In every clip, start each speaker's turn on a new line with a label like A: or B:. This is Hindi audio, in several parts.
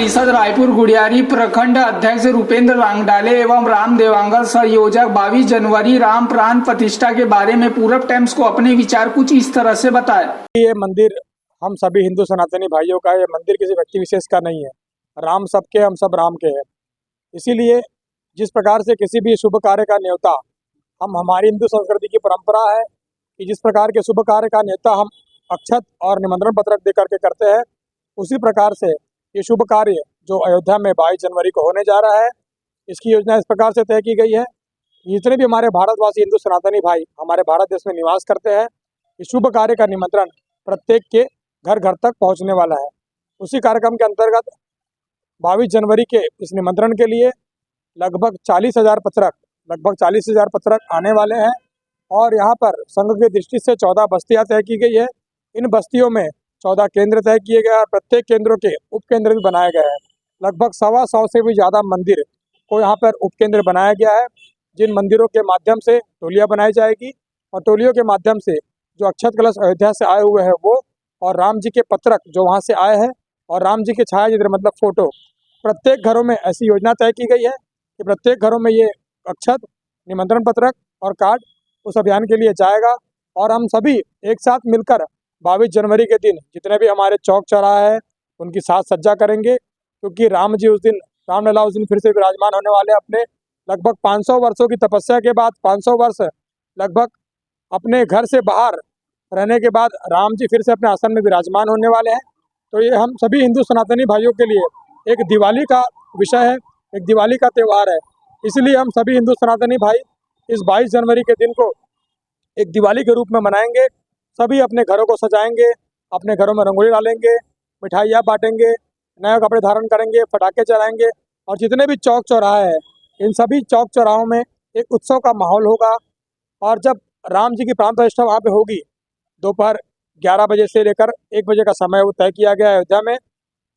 A: परिषद रायपुर गुड़ियारी प्रखंड अध्यक्ष रूपेंद्र रांगडाले एवं राम देवांगन संयोजक 22 जनवरी राम प्राण प्रतिष्ठा के बारे में पूरब टाइम्स को अपने विचार कुछ इस तरह से बताए।
B: ये मंदिर हम सभी हिंदू सनातनी भाइयों का, ये मंदिर किसी व्यक्ति विशेष का नहीं है। राम सबके, हम सब राम के हैं। इसीलिए जिस प्रकार से किसी भी शुभ कार्य का न्योता, हम हमारी हिंदू संस्कृति की परंपरा है कि जिस प्रकार के शुभ कार्य का न्योता हम अक्षत और निमंत्रण पत्रक दे करके करते हैं, उसी प्रकार से ये शुभ कार्य जो अयोध्या में 22 जनवरी को होने जा रहा है, इसकी योजना इस प्रकार से तय की गई है। जितने भी हमारे भारतवासी हिंदू सनातनी भाई हमारे भारत देश में निवास करते हैं, इस शुभ कार्य का निमंत्रण प्रत्येक के घर घर तक पहुंचने वाला है। उसी कार्यक्रम के अंतर्गत 22 जनवरी के इस निमंत्रण के लिए लगभग 40,000 पत्रक आने वाले हैं। और यहाँ पर संघ की दृष्टि से 14 बस्तियाँ तय की गई है। इन बस्तियों में 14 केंद्र तय किए गए और प्रत्येक केंद्रों के उपकेंद्र भी बनाए गए हैं। लगभग 125 से भी ज़्यादा मंदिर को यहाँ पर उपकेंद्र बनाया गया है, जिन मंदिरों के माध्यम से टोलियाँ बनाई जाएगी और टोलियों के माध्यम से जो अक्षत कलश अयोध्या से आए हुए हैं वो, और राम जी के पत्रक जो वहाँ से आए हैं, और राम जी के छायाचित्र मतलब फोटो, प्रत्येक घरों में ऐसी योजना तय की गई है कि प्रत्येक घरों में ये अक्षत, निमंत्रण पत्रक और कार्ड उस अभियान के लिए जाएगा। और हम सभी एक साथ मिलकर 22 जनवरी के दिन जितने भी हमारे चौक चौराहे हैं उनकी साज सज्जा करेंगे, क्योंकि राम जी उस दिन, रामलला उस दिन फिर से विराजमान होने वाले। अपने लगभग 500 वर्षों की तपस्या के बाद, 500 वर्ष लगभग अपने घर से बाहर रहने के बाद राम जी फिर से अपने आसन में विराजमान होने वाले हैं। तो ये हम सभी हिंदू सनातनी भाइयों के लिए एक दिवाली का विषय है, एक दिवाली का त्यौहार है। इसलिए हम सभी हिंदू सनातनी भाई इस 22 जनवरी के दिन को एक दिवाली के रूप में मनाएंगे। सभी अपने घरों को सजाएंगे, अपने घरों में रंगोली डालेंगे, मिठाइयाँ बांटेंगे, नए कपड़े धारण करेंगे, पटाखे चलाएंगे। और जितने भी चौक चौराहे हैं, इन सभी चौक चौराहों में एक उत्सव का माहौल होगा। और जब राम जी की प्राण प्रतिष्ठा वहाँ पे होगी, दोपहर 11 बजे से लेकर 1 बजे का समय वो तय किया गया है अयोध्या में।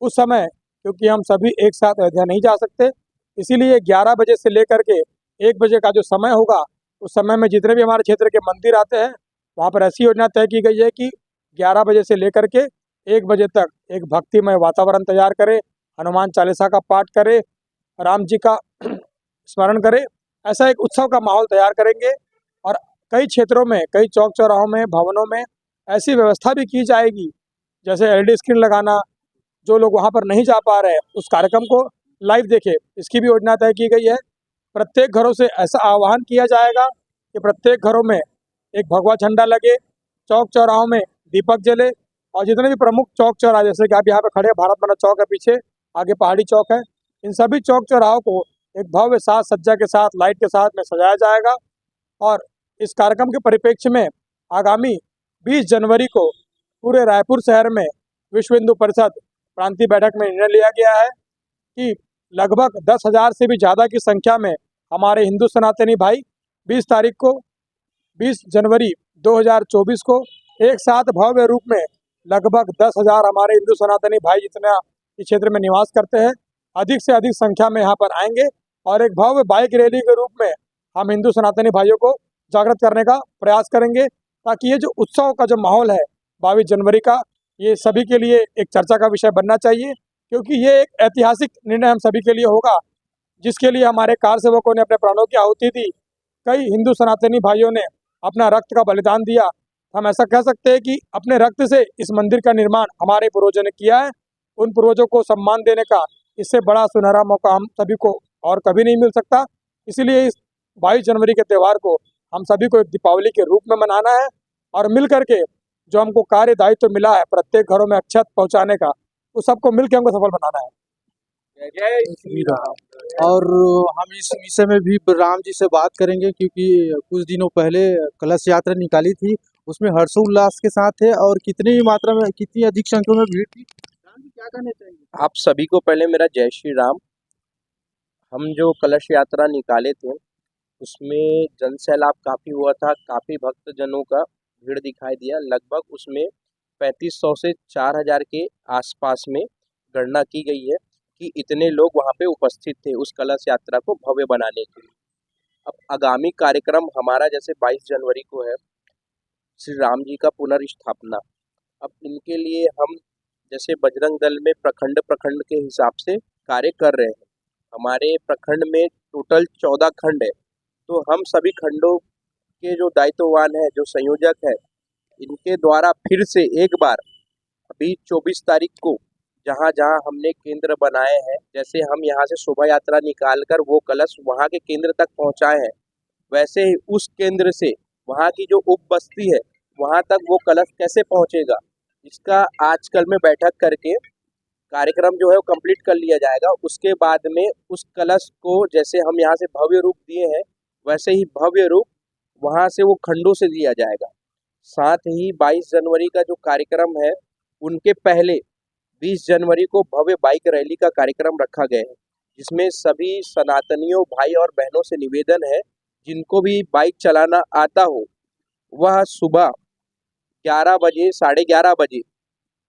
B: उस समय क्योंकि हम सभी एक साथ अयोध्या नहीं जा सकते, इसीलिए 11 बजे से लेकर के 1 बजे का जो समय होगा, उस समय में जितने भी हमारे क्षेत्र के मंदिर आते हैं, वहाँ पर ऐसी योजना तय की गई है कि 11 बजे से लेकर के 1 बजे तक एक भक्तिमय वातावरण तैयार करें, हनुमान चालीसा का पाठ करें, राम जी का स्मरण करें। ऐसा एक उत्सव का माहौल तैयार करेंगे। और कई क्षेत्रों में, कई चौक चौराहों में, भवनों में ऐसी व्यवस्था भी की जाएगी, जैसे एलईडी स्क्रीन लगाना, जो लोग वहाँ पर नहीं जा पा रहे हैं उस कार्यक्रम को लाइव देखें, इसकी भी योजना तय की गई है। प्रत्येक घरों से ऐसा आह्वान किया जाएगा कि प्रत्येक घरों में एक भगवा झंडा लगे, चौक चौराहों में दीपक जले, और जितने भी प्रमुख चौक चौराहे, जैसे कि आप यहाँ पे खड़े, भारत माता चौक है पीछे, आगे पहाड़ी चौक है, इन सभी चौक चौराहों को एक भव्य साज सज्जा के साथ, लाइट के साथ में सजाया जाएगा। और इस कार्यक्रम के परिप्रेक्ष्य में आगामी 20 जनवरी को पूरे रायपुर शहर में विश्व हिंदू परिषद प्रांतीय बैठक में निर्णय लिया गया है कि लगभग 10,000 से भी ज़्यादा की संख्या में हमारे हिंदू सनातनी भाई 20 जनवरी 2024 को एक साथ भव्य रूप में लगभग 10,000 हमारे हिंदू सनातनी भाई जितना इस क्षेत्र में निवास करते हैं, अधिक से अधिक संख्या में यहाँ पर आएंगे और एक भव्य बाइक रैली के रूप में हम हिंदू सनातनी भाइयों को जागृत करने का प्रयास करेंगे, ताकि ये जो उत्सव का जो माहौल है 22 जनवरी का, ये सभी के लिए एक चर्चा का विषय बनना चाहिए। क्योंकि ये एक ऐतिहासिक निर्णय हम सभी के लिए होगा, जिसके लिए हमारे कार सेवकों ने अपने प्राणों की आहुति दी, कई हिंदू सनातनी भाइयों ने अपना रक्त का बलिदान दिया। हम ऐसा कह सकते हैं कि अपने रक्त से इस मंदिर का निर्माण हमारे पूर्वजों ने किया है। उन पूर्वजों को सम्मान देने का इससे बड़ा सुनहरा मौका हम सभी को और कभी नहीं मिल सकता। इसीलिए इस 22 जनवरी के त्यौहार को हम सभी को एक दीपावली के रूप में मनाना है, और मिल करके जो हमको कार्य दायित्व मिला है प्रत्येक घरों में अक्षत पहुँचाने का, उस सबको मिल के हमको सफल बनाना है।
C: जय श्री राम। और हम इस विषय में भी राम जी से बात करेंगे, क्योंकि कुछ दिनों पहले कलश यात्रा निकाली थी, उसमें हर्षोल्लास के साथ थे और कितनी मात्रा में, कितनी अधिक संख्या में भीड़ थी। राम जी क्या कहना चाहिए?
D: आप सभी को पहले मेरा जय श्री राम। हम जो कलश यात्रा निकाले थे उसमें जन सैलाब काफ़ी हुआ था, काफ़ी भक्तजनों का भीड़ दिखाई दिया। लगभग उसमें 3500 से 4000 के आसपास में गणना की गई है कि इतने लोग वहाँ पे उपस्थित थे उस कलश यात्रा को भव्य बनाने के लिए। अब आगामी कार्यक्रम हमारा जैसे 22 जनवरी को है श्री राम जी का पुनर्स्थापना। अब इनके लिए हम जैसे बजरंग दल में प्रखंड प्रखंड के हिसाब से कार्य कर रहे हैं। हमारे प्रखंड में टोटल 14 खंड है, तो हम सभी खंडों के जो दायित्ववान है, जो संयोजक है, इनके द्वारा फिर से एक बार अभी 24 तारीख को जहाँ जहाँ हमने केंद्र बनाए हैं, जैसे हम यहाँ से शोभा यात्रा निकाल कर वो कलश वहाँ के केंद्र तक पहुँचाए हैं, वैसे ही उस केंद्र से वहाँ की जो उप बस्ती है वहाँ तक वो कलश कैसे पहुँचेगा, इसका आजकल में बैठक करके कार्यक्रम जो है वो कंप्लीट कर लिया जाएगा। उसके बाद में उस कलश को जैसे हम यहाँ से भव्य रूप दिए हैं, वैसे ही भव्य रूप वहाँ से वो खंडों से दिया जाएगा। साथ ही 22 जनवरी का जो कार्यक्रम है, उनके पहले 20 जनवरी को भव्य बाइक रैली का कार्यक्रम रखा गया है, जिसमें सभी सनातनियों भाई और बहनों से निवेदन है, जिनको भी बाइक चलाना आता हो वह सुबह 11 बजे 11:30 बजे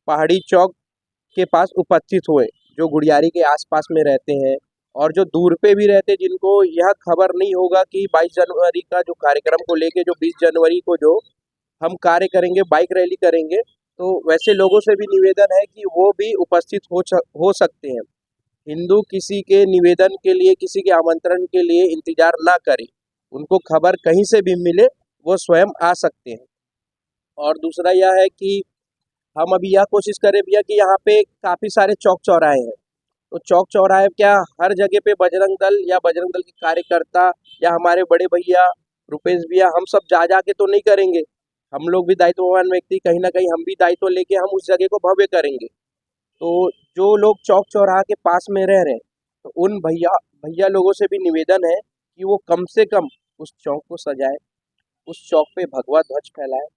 D: पहाड़ी चौक के पास उपस्थित हुए, जो गुड़ियारी के आसपास में रहते हैं और जो दूर पे भी रहते, जिनको यह खबर नहीं होगा कि 22 जनवरी का जो कार्यक्रम को लेके जो 20 जनवरी को जो हम कार्य करेंगे, बाइक रैली करेंगे, तो वैसे लोगों से भी निवेदन है कि वो भी उपस्थित हो सकते हैं। हिंदू किसी के निवेदन के लिए, किसी के आमंत्रण के लिए इंतजार ना करें, उनको खबर कहीं से भी मिले वो स्वयं आ सकते हैं। और दूसरा यह है कि हम अभी यह कोशिश करें भैया कि यहाँ पे काफ़ी सारे चौक चौराहे हैं, तो चौक चौराहे क्या हर जगह पे बजरंग दल या बजरंग दल के कार्यकर्ता या हमारे बड़े भैया रुपेश भैया हम सब जा के तो नहीं करेंगे, हम लोग भी दायित्ववान व्यक्ति, कहीं ना कहीं हम भी दायित्व लेके हम उस जगह को भव्य करेंगे। तो जो लोग चौक चौराहा के पास में रह रहे हैं, तो उन भैया लोगों से भी निवेदन है कि वो कम से कम उस चौक को सजाए, उस चौक पे भगवा ध्वज फहराए,